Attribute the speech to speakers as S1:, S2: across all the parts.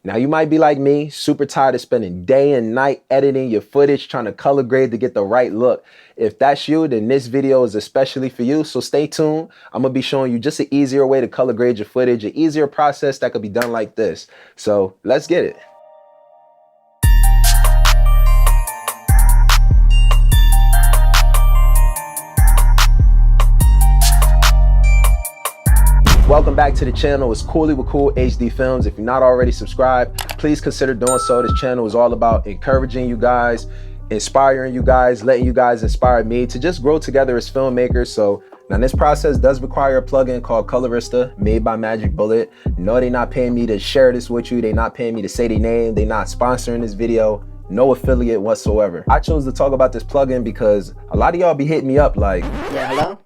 S1: Now you might be like me, super tired of spending day and night editing your footage, trying to color grade to get the right look. If that's you, then this video is especially for you, so stay tuned. I'm gonna be showing you just an easier way to color grade your footage, an easier process that could be done like this. So let's get it. Welcome back to the channel. It's Coolly with Cool HD Films. If you're not already subscribed, please consider doing so. This channel is all about encouraging you guys, inspiring you guys, letting you guys inspire me to just grow together as filmmakers. So now this process does require a plugin called Colorista, made by Magic Bullet. No, they're not paying me to share this with you. They're not paying me to say their name. They're not sponsoring this video. No affiliate whatsoever. I chose to talk about this plugin because a lot of y'all be hitting me up like,
S2: yeah, hello?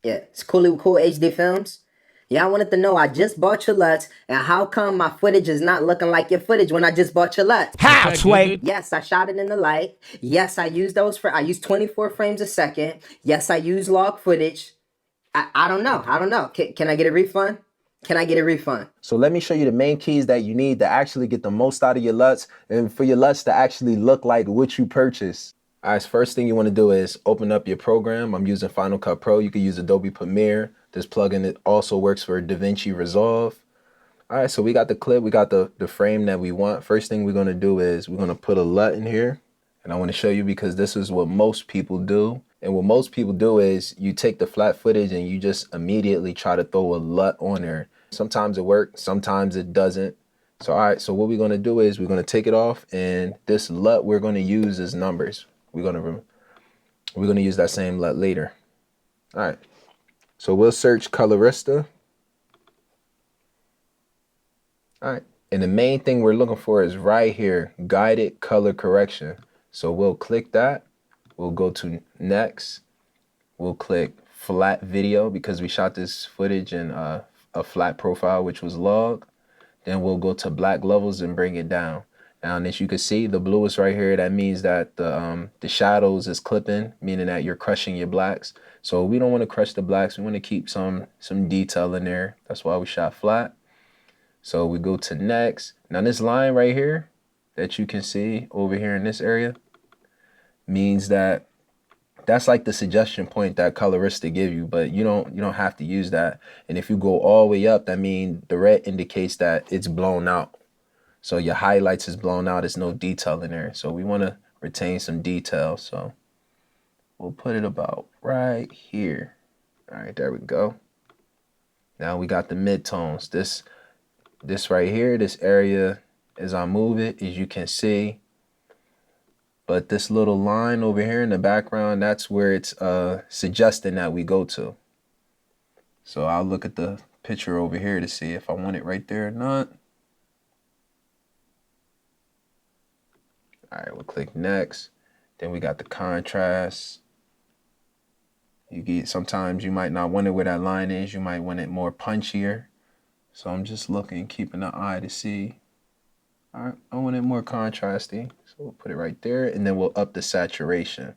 S2: Yeah, it's Coolly with Cool HD Films. Yeah, I wanted to know, I just bought your LUTs, and how come my footage is not looking like your footage when I just bought your LUTs?
S3: How, Sway?
S2: Yes, I shot it in the light. Yes, I used 24 frames a second. Yes, I use log footage. I don't know. Can I get a refund? Can I get a refund?
S1: So let me show you the main keys that you need to actually get the most out of your LUTs and for your LUTs to actually look like what you purchased. All right, so first thing you want to do is open up your program. I'm using Final Cut Pro. You can use Adobe Premiere. This plugin, it also works for DaVinci Resolve. All right, so we got the clip, we got the frame that we want. First thing we're gonna do is we're gonna put a LUT in here. And I wanna show you because this is what most people do. And what most people do is you take the flat footage and you just immediately try to throw a LUT on there. Sometimes it works, sometimes it doesn't. So all right, so what we're gonna do is we're gonna take it off, and this LUT we're gonna use as numbers. We're gonna use that same LUT later. All right. So we'll search Colorista. All right. And the main thing we're looking for is right here, guided color correction. So we'll click that. We'll go to next. We'll click flat video because we shot this footage in a flat profile, which was log. Then we'll go to black levels and bring it down. Now, and as you can see, the bluest right here, that means that the shadows is clipping, meaning that you're crushing your blacks. So we don't want to crush the blacks. We want to keep some detail in there. That's why we shot flat. So we go to next. Now this line right here that you can see over here in this area means that that's like the suggestion point that Colorista give you, but you don't have to use that. And if you go all the way up, that means the red indicates that it's blown out. So your highlights is blown out. There's no detail in there. So we want to retain some detail. So we'll put it about right here. All right, there we go. Now we got the midtones. This right here, this area, as I move it, as you can see. But this little line over here in the background, that's where it's suggesting that we go to. So I'll look at the picture over here to see if I want it right there or not. All right, we'll click next. Then we got the contrast. Sometimes you might not want it where that line is. You might want it more punchier. So I'm just looking, keeping an eye to see. All right, I want it more contrasty. So we'll put it right there, and then we'll up the saturation.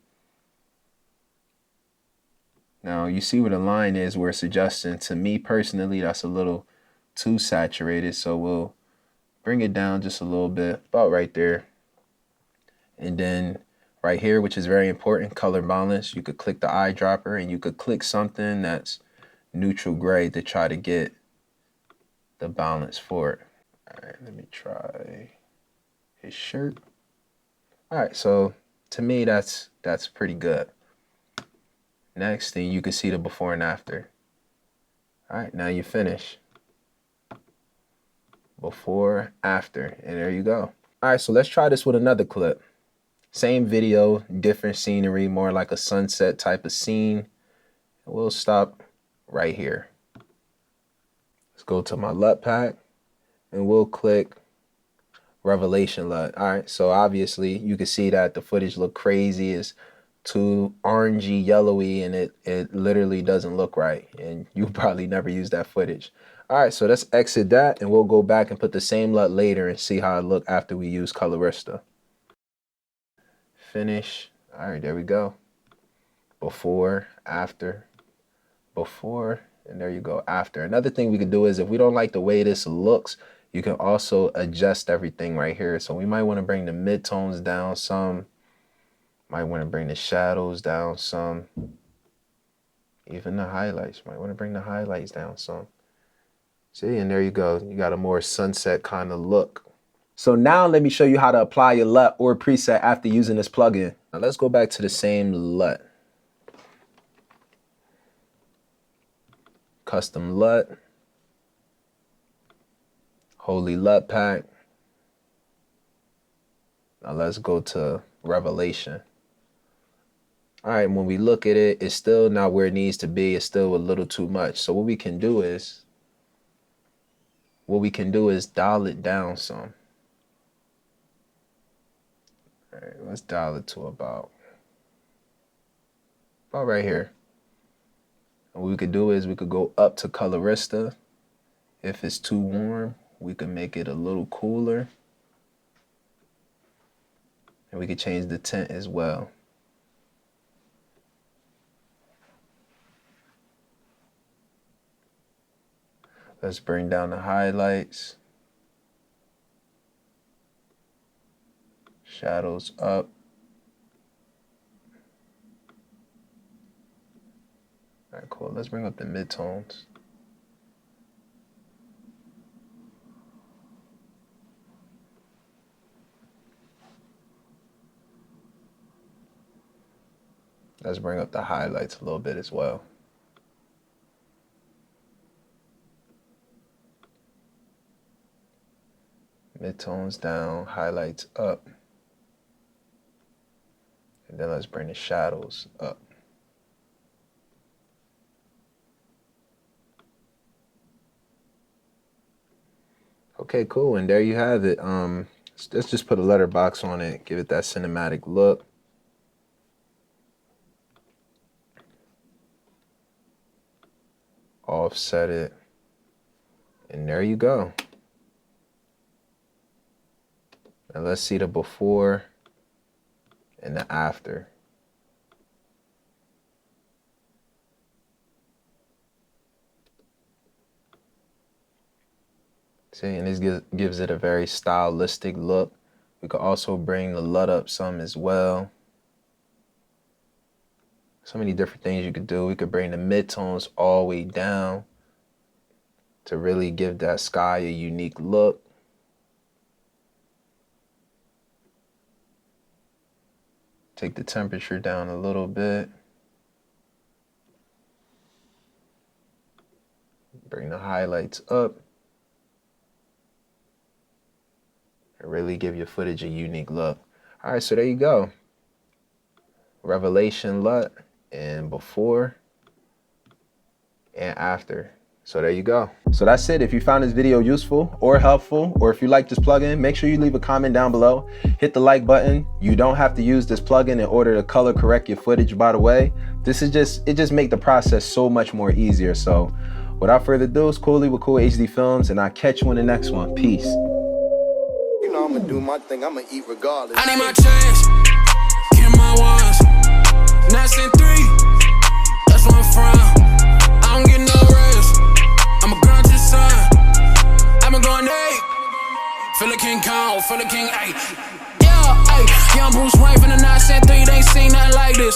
S1: Now you see where the line is, we're suggesting. To me personally, that's a little too saturated. So we'll bring it down just a little bit, about right there. And then right here, which is very important, color balance, you could click the eyedropper and you could click something that's neutral gray to try to get the balance for it. All right, let me try his shirt. All right, so to me, that's pretty good. Next thing, you can see the before and after. All right, now you finish. Before, after, and there you go. All right, so let's try this with another clip. Same video, different scenery, more like a sunset type of scene. We'll stop right here. Let's go to my LUT pack and we'll click Revelation LUT. All right, so obviously you can see that the footage look crazy. It's too orangey, yellowy, and it literally doesn't look right. And you probably never use that footage. All right, so let's exit that and we'll go back and put the same LUT later and see how it look after we use Colorista. Finish. All right, there we go. Before, after, before, and there you go, after. Another thing we could do is if we don't like the way this looks, You can also adjust everything right here. So we might want to bring the midtones down some. Might want to bring the shadows down some. Even the highlights. Might want to bring the highlights down some. See, and there you go. You got a more sunset kind of look. So now let me show you how to apply your LUT or preset after using this plugin. Now let's go back to the same LUT. Custom LUT. Holy LUT pack. Now let's go to Revelation. All right, when we look at it, it's still not where it needs to be. It's still a little too much. So what we can do is dial it down some. All right, let's dial it to about right here. And what we could do is we could go up to Colorista. If it's too warm, we can make it a little cooler. And we could change the tint as well. Let's bring down the highlights. Shadows up. All right, cool. Let's bring up the midtones. Let's bring up the highlights a little bit as well. Midtones down, highlights up. And then let's bring the shadows up. Okay, cool. And there you have it. Let's just put a letterbox on it, give it that cinematic look. Offset it. And there you go. Now let's see the before and the after. See, and this gives it a very stylistic look. We could also bring the LUT up some as well. So many different things you could do. We could bring the midtones all the way down to really give that sky a unique look. Take the temperature down a little bit. Bring the highlights up. And really give your footage a unique look. All right, so there you go. Revelation LUT and before and after. So there you go. So that's it. If you found this video useful or helpful, or if you like this plugin, make sure you leave a comment down below. Hit the like button. You don't have to use this plugin in order to color correct your footage, by the way. It just make the process so much more easier. So without further ado, it's Cooley with Cool HD Films, and I'll catch you in the next one. Peace.
S3: You know I'ma do my thing, I'ma eat regardless.
S4: I need my chance, get my ones. 9-3, that's where I'm from. I don't get no rest, I'm a grind to the sun. I've been going 8, feel like King Kong, feel like King 8. Yeah, 8, young Bruce Wayne from the 9-3, they ain't seen nothing like this.